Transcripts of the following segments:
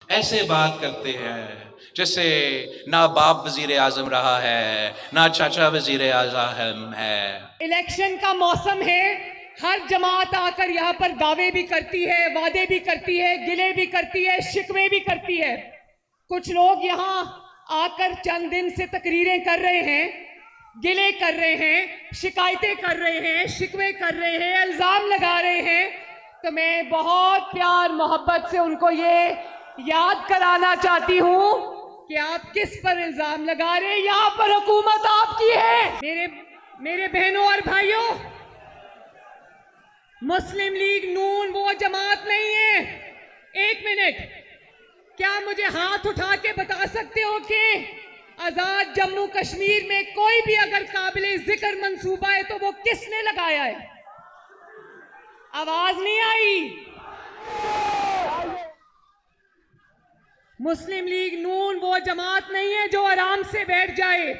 ایسے بات کرتے ہیں جیسے نہ باپ وزیر اعظم رہا ہے نہ چاچا وزیر اعظم ہے۔ الیکشن کا موسم ہے، ہر جماعت آ کر یہاں پر دعوے بھی کرتی ہے، وعدے بھی کرتی ہے، گلے بھی کرتی ہے، شکوے بھی کرتی ہے۔ کچھ لوگ یہاں آ کر چند دن سے تقریریں کر رہے ہیں، گلے کر رہے ہیں، شکایتیں کر رہے ہیں، شکوے کر رہے ہیں، الزام لگا رہے ہیں۔ تو میں بہت پیار محبت سے ان کو یہ یاد کرانا چاہتی ہوں کہ آپ کس پر الزام لگا رہے ہیں، یہاں پر حکومت آپ کی ہے۔ میرے بہنوں اور بھائیوں، مسلم لیگ نون وہ جماعت نہیں ہے۔ ایک منٹ، کیا مجھے ہاتھ اٹھا کے بتا سکتے ہو کہ آزاد جموں کشمیر میں کوئی بھی اگر قابل ذکر منصوبہ ہے تو وہ کس نے لگایا ہے؟ آواز نہیں آئی۔ مسلم لیگ نون وہ جماعت نہیں ہے جو آرام سے بیٹھ جائے۔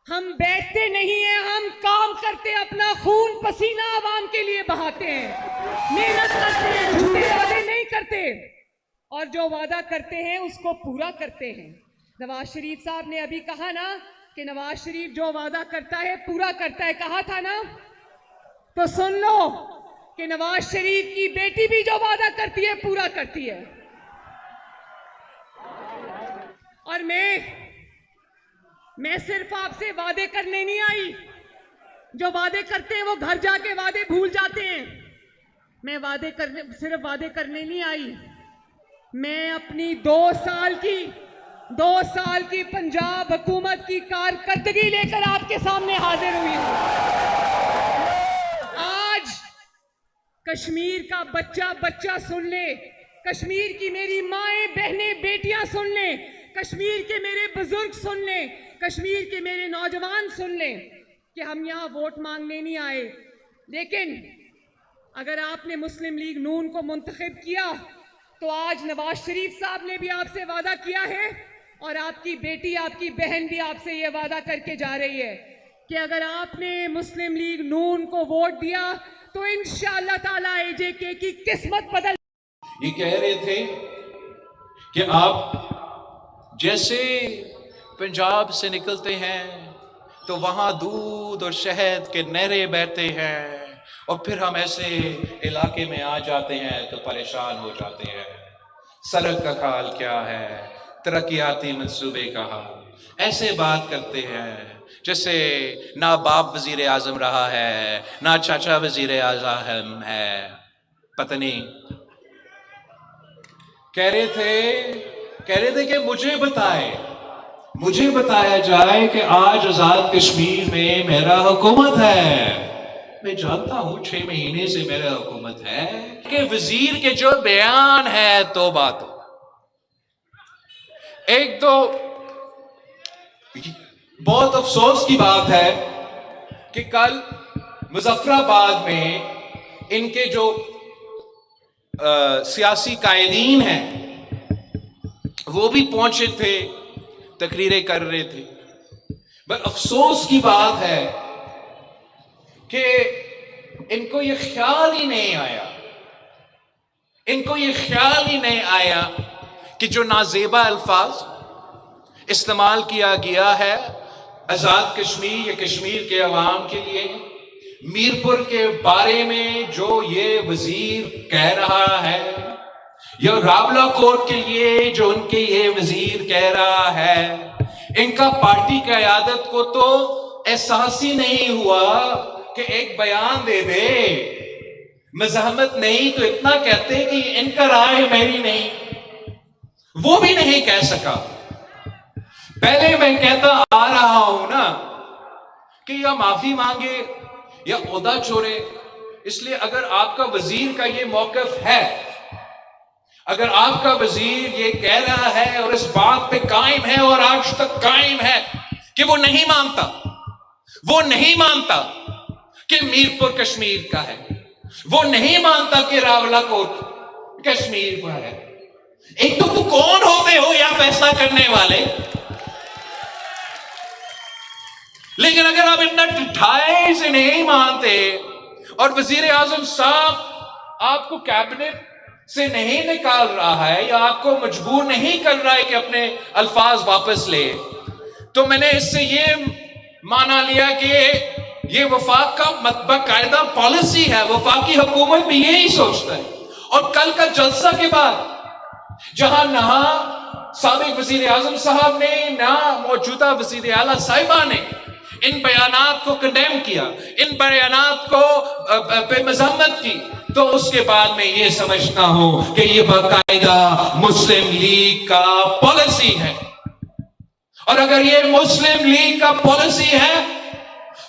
ہم بیٹھتے نہیں ہیں، ہم کام کرتے، اپنا خون پسینہ عوام کے لیے بہاتے ہیں، محنت کرتے ہیں، جھوٹے وعدے نہیں کرتے، اور جو وعدہ کرتے ہیں اس کو پورا کرتے ہیں۔ نواز شریف صاحب نے ابھی کہا نا کہ نواز شریف جو وعدہ کرتا ہے پورا کرتا ہے، کہا تھا نا؟ تو سن لو کہ نواز شریف کی بیٹی بھی جو وعدہ کرتی ہے پورا کرتی ہے۔ اور میں صرف آپ سے وعدے کرنے نہیں آئی، جو وعدے کرتے ہیں وہ گھر جا کے وعدے بھول جاتے ہیں۔ میں صرف وعدے کرنے نہیں آئی، میں اپنی 2 سال کی پنجاب حکومت کی کارکردگی لے کر آپ کے سامنے حاضر ہوئی ہوں۔ آج کشمیر کا بچہ سن لے، کشمیر کی میری مائیں بہنیں بیٹیاں سن لیں، کشمیر کے میرے بزرگ سن لیں، کشمیر کے میرے نوجوان سن لیں کہ ہم یہاں ووٹ مانگنے نہیں آئے، لیکن اگر آپ نے مسلم لیگ نون کو منتخب کیا تو آج نواز شریف صاحب نے بھی آپ سے وعدہ کیا ہے، اور آپ کی بیٹی، آپ کی بہن بھی آپ سے یہ وعدہ کر کے جا رہی ہے کہ اگر آپ نے مسلم لیگ نون کو ووٹ دیا تو انشاءاللہ تعالیٰ اے جے کے کی قسمت بدل۔ یہ کہہ رہے تھے کہ آپ جیسے پنجاب سے نکلتے ہیں تو وہاں دودھ اور شہد کے نہریں بہتے ہیں، اور پھر ہم ایسے علاقے میں آ جاتے ہیں تو پریشان ہو جاتے ہیں۔ سڑک کا حال کیا ہے، ترقیاتی منصوبے کا حال، ایسے بات کرتے ہیں جیسے نہ باپ وزیر اعظم رہا ہے نہ چاچا وزیر اعظم ہے۔ پتہ نہیں کہہ رہے تھے کہ مجھے بتایا جائے کہ آج آزاد کشمیر میں میرا حکومت ہے۔ میں جانتا ہوں 6 مہینے سے میرا حکومت ہے کہ وزیر کے جو بیان ہے تو بات ہو۔ ایک تو بہت افسوس کی بات ہے کہ کل مظفر آباد میں ان کے جو سیاسی قائدین ہیں وہ بھی پہنچے تھے، تقریریں کر رہے تھے، بس افسوس کی بات ہے کہ ان کو یہ خیال ہی نہیں آیا کہ جو نازیبا الفاظ استعمال کیا گیا ہے آزاد کشمیر یا کشمیر کے عوام کے لیے، میرپور کے بارے میں جو یہ وزیر کہہ رہا ہے، یا راولہ کوٹ کے لیے جو ان کے یہ وزیر کہہ رہا ہے، ان کا پارٹی قیادت کو تو احساس ہی نہیں ہوا کہ ایک بیان دے دے، مزاحمت نہیں تو اتنا کہتے کہ ان کا رائے میری نہیں، وہ بھی نہیں کہہ سکا۔ پہلے میں کہتا آ رہا ہوں نا کہ یا معافی مانگے یا عہدہ چھوڑے، اس لیے اگر آپ کا وزیر کا یہ موقف ہے، اگر آپ کا وزیر یہ کہہ رہا ہے اور اس بات پہ قائم ہے اور آج تک قائم ہے کہ وہ نہیں مانتا کہ میرپور کشمیر کا ہے، وہ نہیں مانتا کہ راولہ کوٹ کشمیر کا ہے، ایک تو وہ کون ہوتے ہو یا فیصلہ کرنے والے؟ لیکن اگر آپ اتنا ڈھائی سے نہیں مانتے اور وزیر اعظم صاحب آپ کو کیبنٹ سے نہیں نکال رہا ہے یا آپ کو مجبور نہیں کر رہا ہے کہ اپنے الفاظ واپس لے، تو میں نے اس سے یہ مانا لیا کہ یہ وفاق کا باقاعدہ پالیسی ہے، وفاقی حکومت بھی یہی سوچتا ہے۔ اور کل کا جلسہ کے بعد جہاں نہ سابق وزیر اعظم صاحب نے نہ موجودہ وزیر اعلیٰ صاحبہ نے ان بیانات کو کنڈیم کیا، ان بیانات کو بے مذمت کی، تو اس کے بعد میں یہ سمجھتا ہوں کہ یہ باقاعدہ مسلم لیگ کا پالیسی ہے۔ اور اگر یہ مسلم لیگ کا پالیسی ہے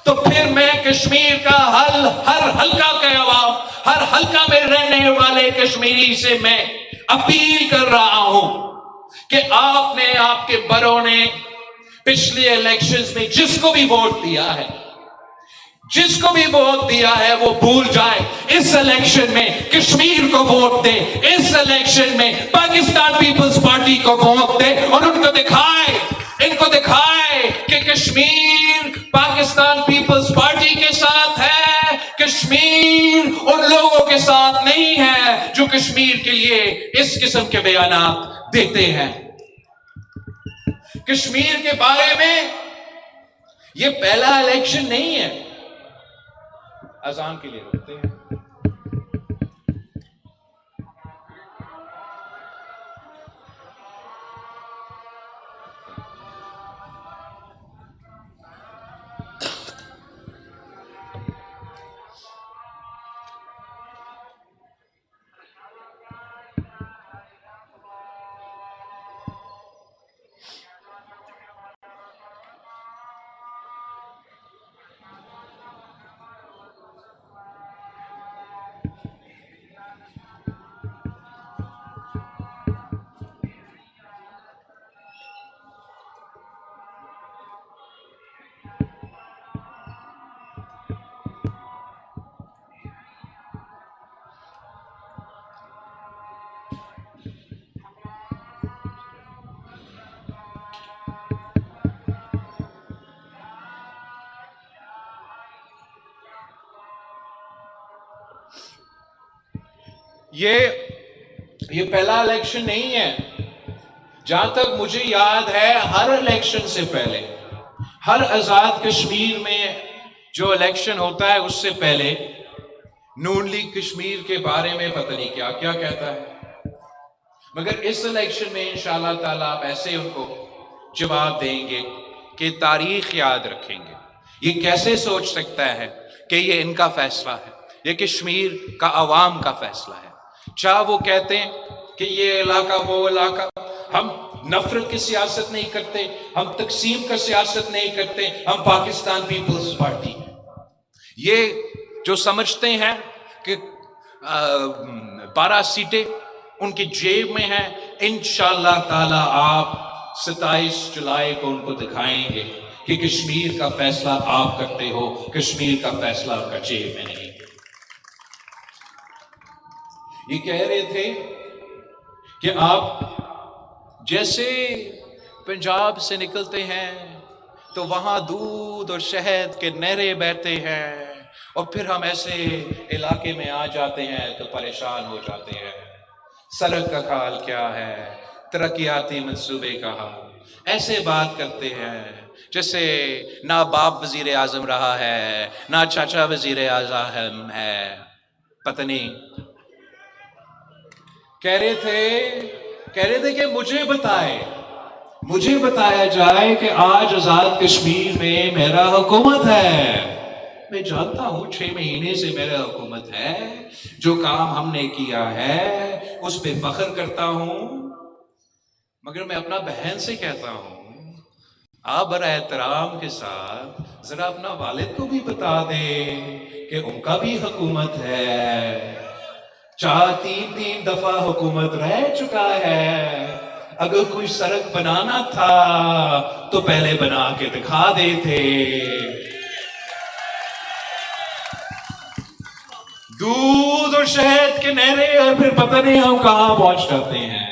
تو پھر میں کشمیر کا ہر حلقہ کے عوام، ہر حلقہ میں رہنے والے کشمیری سے میں اپیل کر رہا ہوں کہ آپ نے، آپ کے بڑوں نے پچھلے الیکشنز میں جس کو بھی ووٹ دیا ہے، جس کو بھی ووٹ دیا ہے وہ بھول جائے، اس الیکشن میں کشمیر کو ووٹ دے، اس الیکشن میں پاکستان پیپلز پارٹی کو ووٹ دے، اور ان کو دکھائے کہ کشمیر پاکستان پیپلز پارٹی کے ساتھ ہے، کشمیر ان لوگوں کے ساتھ نہیں ہے جو کشمیر کے لیے اس قسم کے بیانات دیتے ہیں۔ کشمیر کے بارے میں یہ پہلا الیکشن نہیں ہے۔ اذان کے لیے رکھتے ہیں۔ یہ پہلا الیکشن نہیں ہے۔ جہاں تک مجھے یاد ہے ہر الیکشن سے پہلے، ہر آزاد کشمیر میں جو الیکشن ہوتا ہے اس سے پہلے نون لیگ کشمیر کے بارے میں پتہ نہیں کیا کیا کہتا ہے، مگر اس الیکشن میں انشاءاللہ تعالیٰ آپ ایسے ان کو جواب دیں گے کہ تاریخ یاد رکھیں گے۔ یہ کیسے سوچ سکتا ہے کہ یہ ان کا فیصلہ ہے، یہ کشمیر کا عوام کا فیصلہ ہے۔ چاہے وہ کہتے ہیں کہ یہ علاقہ وہ علاقہ، ہم نفرت کی سیاست نہیں کرتے، ہم تقسیم کا سیاست نہیں کرتے، ہم پاکستان پیپلز پارٹی۔ یہ جو سمجھتے ہیں کہ 12 سیٹیں ان کی جیب میں ہیں، انشاءاللہ تعالی آپ 27 جولائی کو ان کو دکھائیں گے کہ کشمیر کا فیصلہ آپ کرتے ہو، کشمیر کا فیصلہ آپ کا جیب میں نہیں۔ یہ کہہ رہے تھے کہ آپ جیسے پنجاب سے نکلتے ہیں تو وہاں دودھ اور شہد کے نہریں بہتے ہیں، اور پھر ہم ایسے علاقے میں آ جاتے ہیں تو پریشان ہو جاتے ہیں، سڑک کا حال کیا ہے، ترقیاتی منصوبے کا حال، ایسے بات کرتے ہیں جیسے نہ باپ وزیر اعظم رہا ہے نہ چاچا وزیر اعظم ہے، پتہ نہیں۔ کہہ رہے تھے کہ مجھے بتایا جائے کہ آج آزاد کشمیر میں میرا حکومت ہے۔ میں جانتا ہوں 6 مہینے سے میرا حکومت ہے، جو کام ہم نے کیا ہے اس پہ فخر کرتا ہوں، مگر میں اپنا بہن سے کہتا ہوں آپ برائے احترام کے ساتھ ذرا اپنا والد کو بھی بتا دیں کہ ان کا بھی حکومت ہے، 3 دفعہ حکومت رہ چکا ہے، اگر کوئی سڑک بنانا تھا تو پہلے بنا کے دکھا دیتے، دودھ اور شہد کے نہریں، اور پھر پتہ نہیں ہم کہاں پہنچ جاتے ہیں۔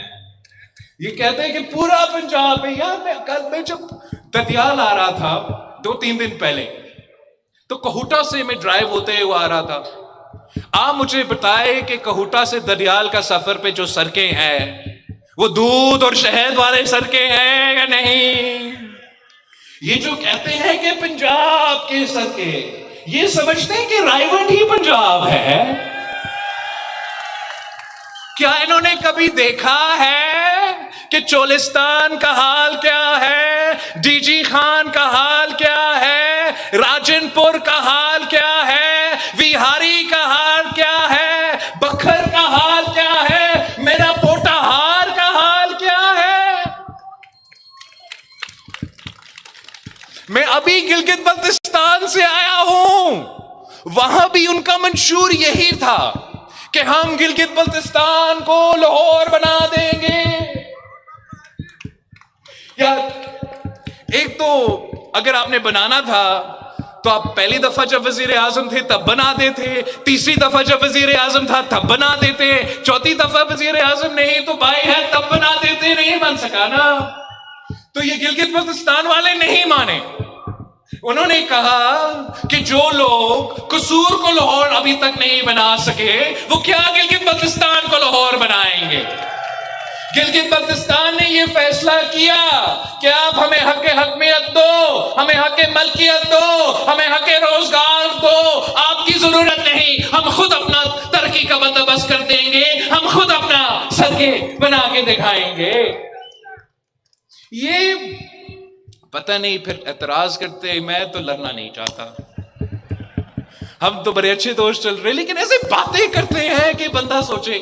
یہ کہتے ہیں کہ پورا پنجاب میں، یار کل میں جب دتیال آ رہا تھا 2-3 دن پہلے، تو کوہوٹا سے میں ڈرائیو ہوتے ہوئے آ رہا تھا، آپ مجھے بتائے کہ کہوٹا سے دریال کا سفر پہ جو سڑکیں ہیں وہ دودھ اور شہد والے سڑکیں ہیں یا نہیں؟ یہ جو کہتے ہیں کہ پنجاب کی سڑکیں، یہ سمجھتے ہیں کہ رائے ہی پنجاب ہے؟ کیا انہوں نے کبھی دیکھا ہے کہ چولستان کا حال کیا ہے، ڈی جی خان کا حال کیا ہے، راجن پور کا حال کیا ہے، ویہاری کا حال کیا ہے، بکھر کا حال کیا ہے، میرا پوٹا ہار کا حال کیا ہے؟ میں ابھی گلگت بلتستان سے آیا ہوں، وہاں بھی ان کا منشور یہی تھا کہ ہم گلگت بلتستان کو لاہور بنا دیں گے۔ یا ایک تو اگر آپ نے بنانا تھا تو آپ پہلی دفعہ جب وزیر اعظم تھے تب بنا دیتے، تیسری دفعہ جب وزیر اعظم تھا تب بنا دیتے، چوتھی دفعہ وزیر اعظم نہیں تو بھائی ہے تب بنا دیتے۔ نہیں بن سکا نا، تو یہ گلگت بلتستان والے نہیں مانے۔ انہوں نے کہا کہ جو لوگ قصور کو لاہور ابھی تک نہیں بنا سکے وہ کیا گلگت بلتستان کو لاہور بنائیں گے؟ گلگت بلتستان نے یہ فیصلہ کیا کہ آپ ہمیں حق حکمیت دو، ہمیں حق ملکیت دو، ہمیں حق روزگار دو، آپ کی ضرورت نہیں، ہم خود اپنا ترقی کا بندوبست کر دیں گے، ہم خود اپنا سڑکیں بنا کے دکھائیں گے۔ یہ پتہ نہیں پھر اعتراض کرتے، میں تو لڑنا نہیں چاہتا، ہم تو بڑے اچھے دوست چل رہے، لیکن ایسے باتیں کرتے ہیں کہ بندہ سوچے